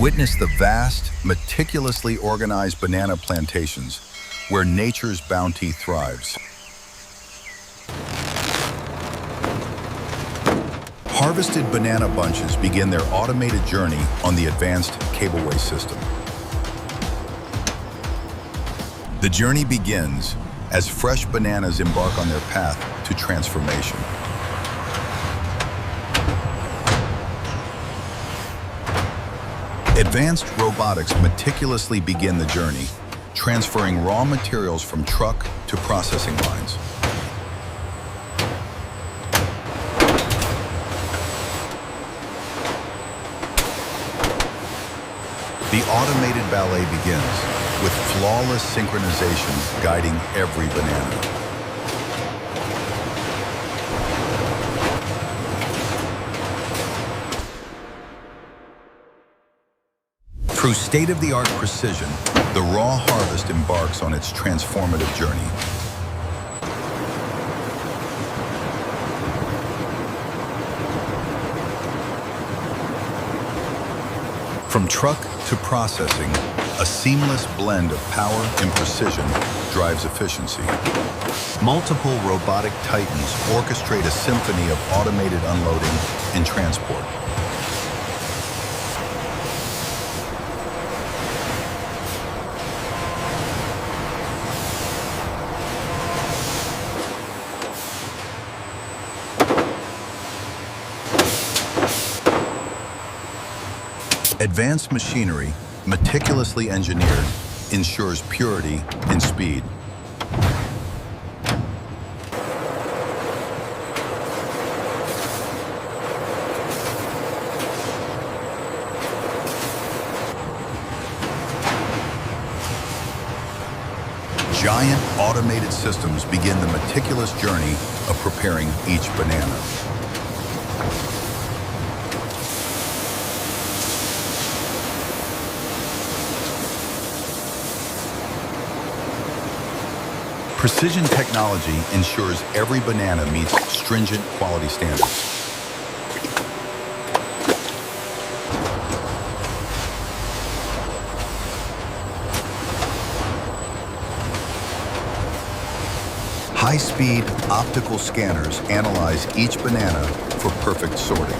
Witness the vast, meticulously organized banana plantations where nature's bounty thrives. Harvested banana bunches begin their automated journey on the advanced cableway system. The journey begins as fresh bananas embark on their path to transformation. Advanced robotics meticulously begin the journey, transferring raw materials from truck to processing lines. The automated ballet begins, with flawless synchronization guiding every banana. Through state-of-the-art precision, the raw harvest embarks on its transformative journey. From truck to processing, a seamless blend of power and precision drives efficiency. Multiple robotic titans orchestrate a symphony of automated unloading and transport. Advanced machinery, meticulously engineered, ensures purity and speed. Giant automated systems begin the meticulous journey of preparing each banana. Precision technology ensures every banana meets stringent quality standards. High-speed optical scanners analyze each banana for perfect sorting.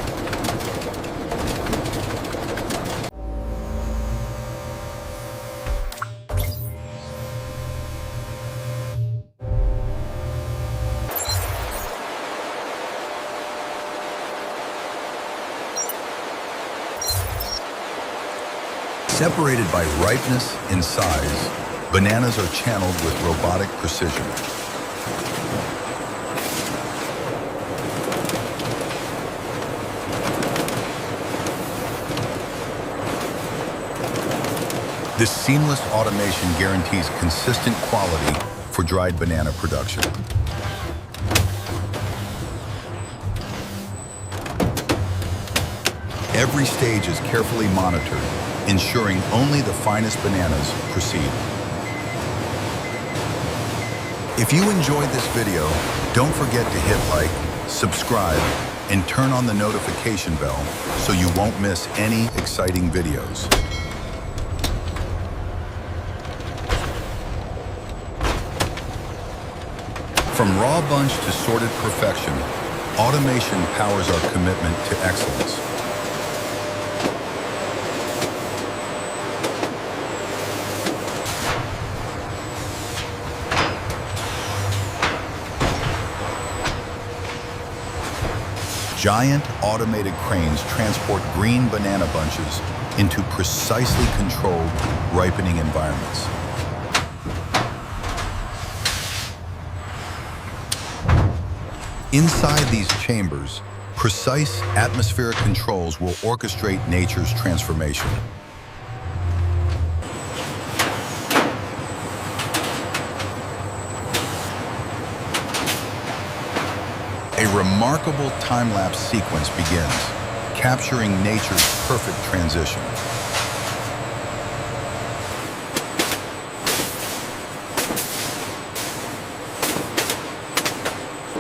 Separated by ripeness and size, bananas are channeled with robotic precision. This seamless automation guarantees consistent quality for dried banana production. Every stage is carefully monitored, ensuring only the finest bananas proceed. If you enjoyed this video, don't forget to hit like, subscribe, and turn on the notification bell so you won't miss any exciting videos. From raw bunch to sorted perfection, automation powers our commitment to excellence. Giant automated cranes transport green banana bunches into precisely controlled ripening environments. Inside these chambers, precise atmospheric controls will orchestrate nature's transformation. A remarkable time-lapse sequence begins, capturing nature's perfect transition.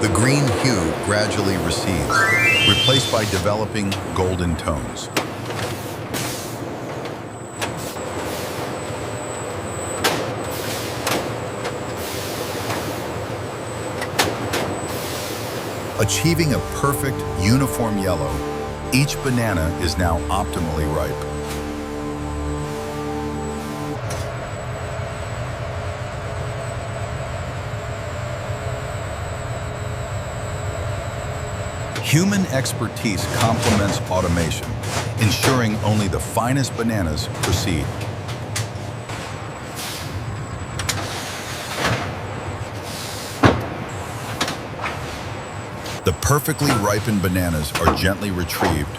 The green hue gradually recedes, replaced by developing golden tones. Achieving a perfect, uniform yellow, each banana is now optimally ripe. Human expertise complements automation, ensuring only the finest bananas proceed. The perfectly ripened bananas are gently retrieved,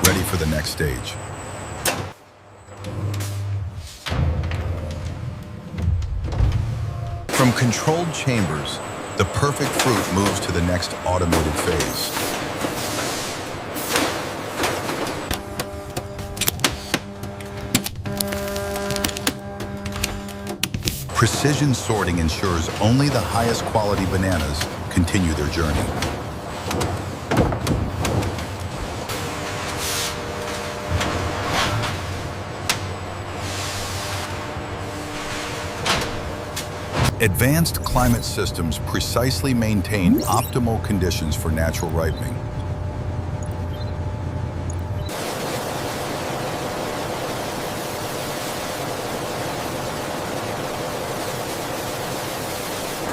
ready for the next stage. From controlled chambers, the perfect fruit moves to the next automated phase. Precision sorting ensures only the highest quality bananas continue their journey. Advanced climate systems precisely maintain optimal conditions for natural ripening.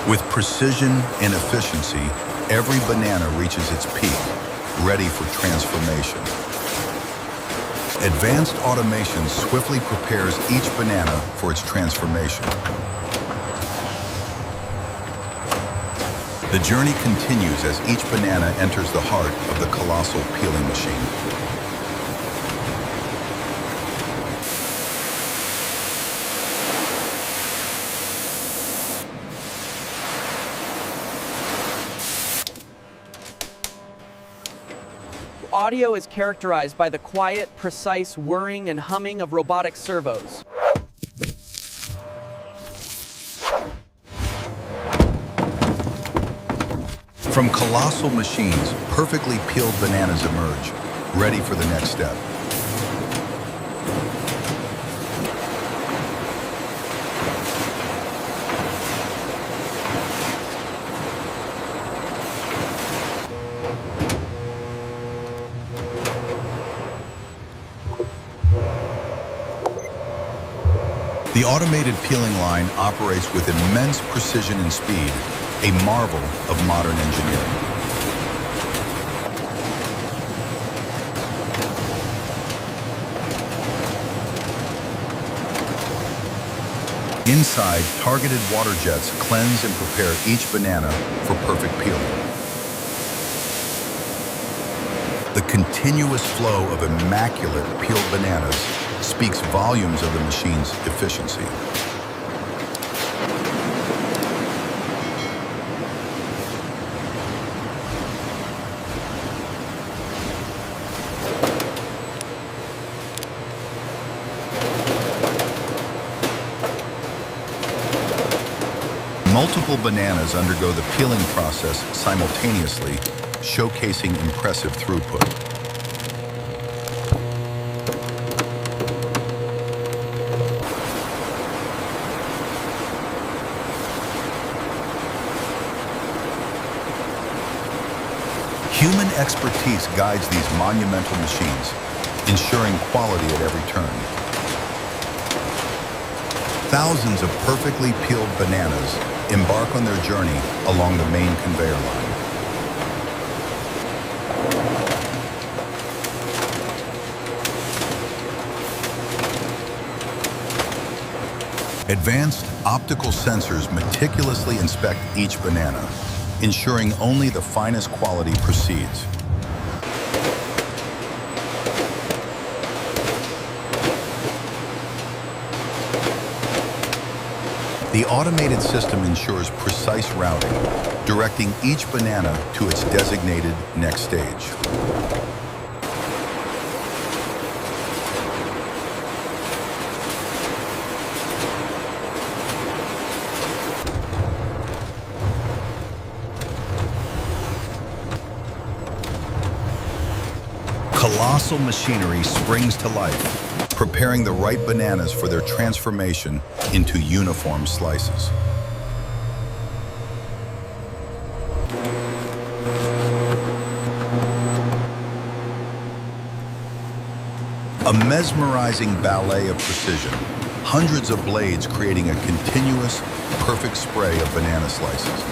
With precision and efficiency, every banana reaches its peak, ready for transformation. Advanced automation swiftly prepares each banana for its transformation. The journey continues as each banana enters the heart of the colossal peeling machine. Audio is characterized by the quiet, precise whirring and humming of robotic servos. From colossal machines, perfectly peeled bananas emerge, ready for the next step. The automated peeling line operates with immense precision and speed, a marvel of modern engineering. Inside, targeted water jets cleanse and prepare each banana for perfect peeling. The continuous flow of immaculate peeled bananas speaks volumes of the machine's efficiency. Multiple bananas undergo the peeling process simultaneously, showcasing impressive throughput. Human expertise guides these monumental machines, ensuring quality at every turn. Thousands of perfectly peeled bananas embark on their journey along the main conveyor line. Advanced optical sensors meticulously inspect each banana, ensuring only the finest quality proceeds. The automated system ensures precise routing, directing each banana to its designated next stage. Colossal machinery springs to life, preparing the ripe bananas for their transformation into uniform slices. A mesmerizing ballet of precision, hundreds of blades creating a continuous, perfect spray of banana slices.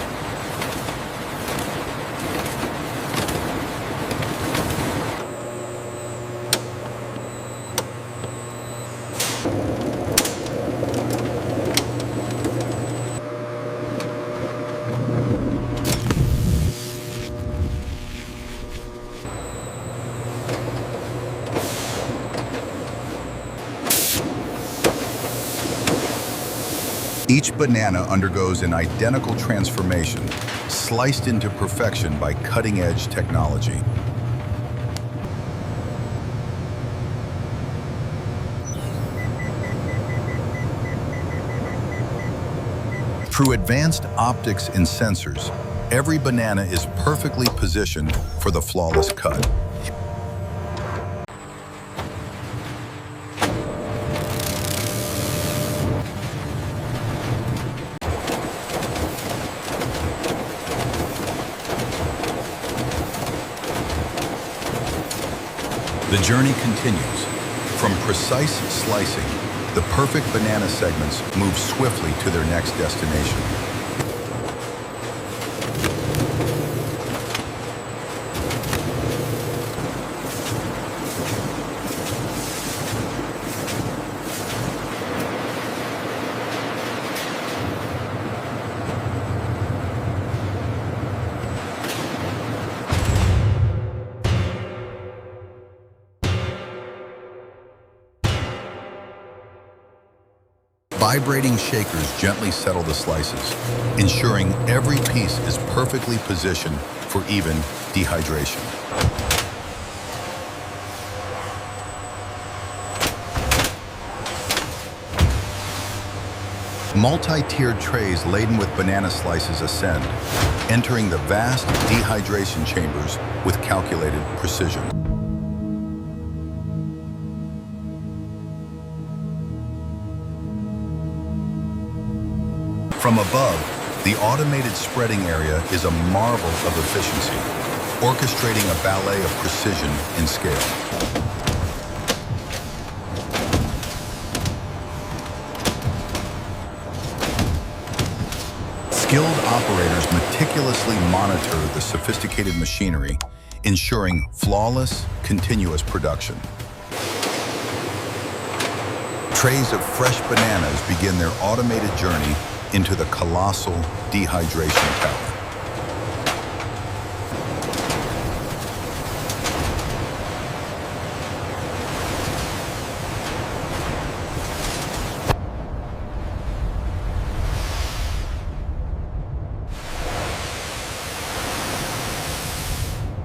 Each banana undergoes an identical transformation, sliced into perfection by cutting-edge technology. Through advanced optics and sensors, every banana is perfectly positioned for the flawless cut. The journey continues. From precise slicing, the perfect banana segments move swiftly to their next destination. Vibrating shakers gently settle the slices, ensuring every piece is perfectly positioned for even dehydration. Multi-tiered trays laden with banana slices ascend, entering the vast dehydration chambers with calculated precision. From above, the automated spreading area is a marvel of efficiency, orchestrating a ballet of precision and scale. Skilled operators meticulously monitor the sophisticated machinery, ensuring flawless, continuous production. Trays of fresh bananas begin their automated journey into the colossal dehydration tower.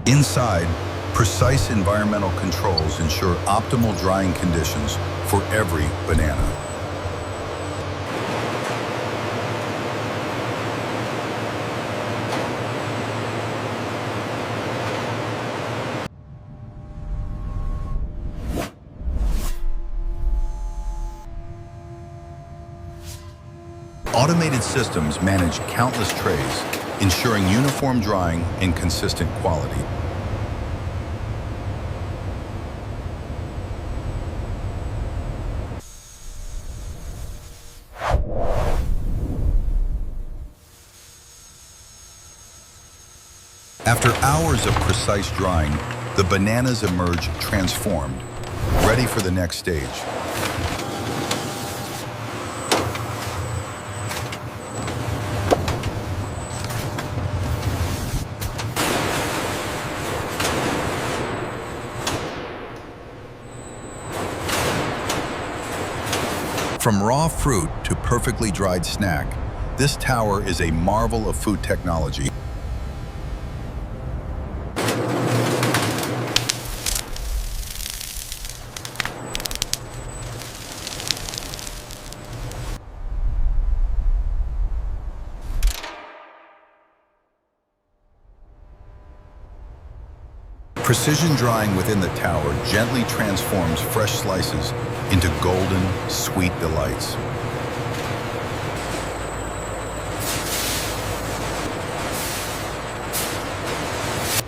Inside, precise environmental controls ensure optimal drying conditions for every banana. Automated systems manage countless trays, ensuring uniform drying and consistent quality. After hours of precise drying, the bananas emerge transformed, ready for the next stage. From raw fruit to perfectly dried snack, this tower is a marvel of food technology. Precision drying within the tower gently transforms fresh slices into golden, sweet delights.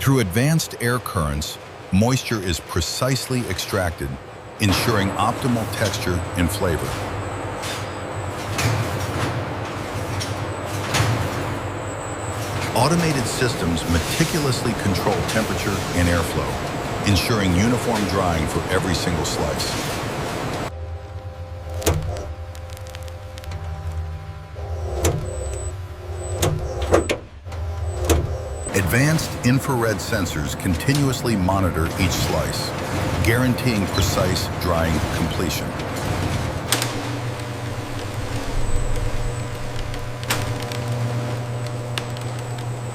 Through advanced air currents, moisture is precisely extracted, ensuring optimal texture and flavor. Automated systems meticulously control temperature and airflow, ensuring uniform drying for every single slice. Advanced infrared sensors continuously monitor each slice, guaranteeing precise drying completion.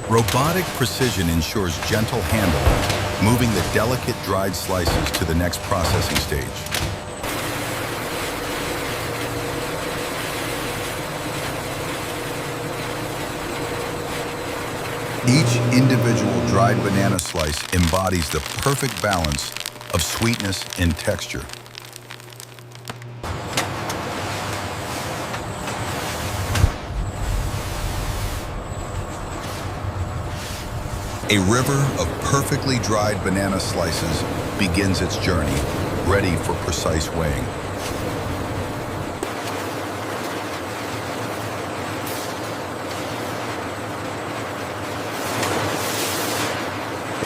Robotic precision ensures gentle handling, moving the delicate dried slices to the next processing stage. Each individual dried banana slice embodies the perfect balance of sweetness and texture. A river of perfectly dried banana slices begins its journey, ready for precise weighing.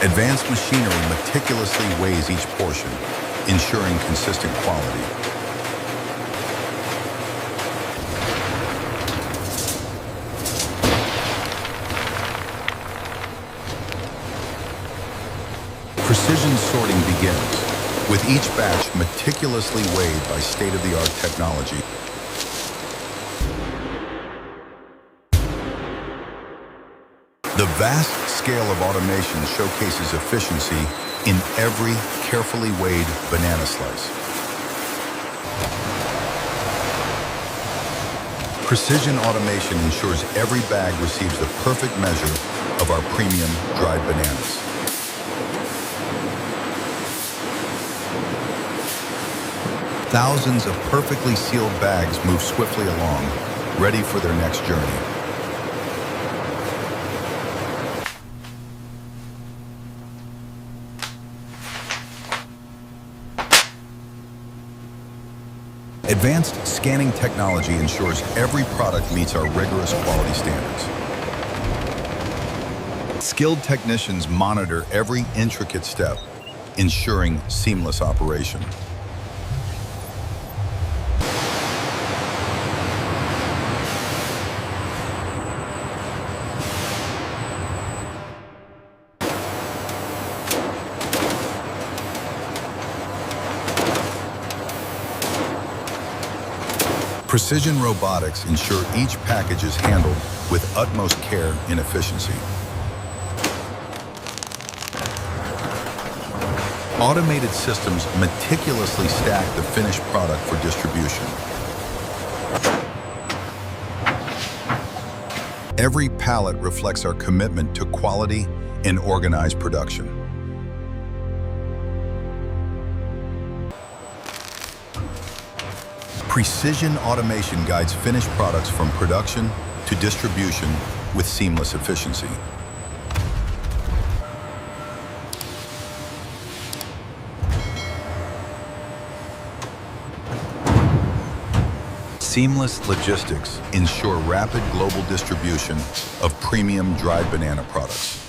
Advanced machinery meticulously weighs each portion, ensuring consistent quality. Precision sorting begins, with each batch meticulously weighed by state-of-the-art technology. The vast scale of automation showcases efficiency in every carefully weighed banana slice. Precision automation ensures every bag receives the perfect measure of our premium dried bananas. Thousands of perfectly sealed bags move swiftly along, ready for their next journey. Advanced scanning technology ensures every product meets our rigorous quality standards. Skilled technicians monitor every intricate step, ensuring seamless operation. Precision robotics ensure each package is handled with utmost care and efficiency. Automated systems meticulously stack the finished product for distribution. Every pallet reflects our commitment to quality and organized production. Precision automation guides finished products from production to distribution with seamless efficiency. Seamless logistics ensure rapid global distribution of premium dried banana products.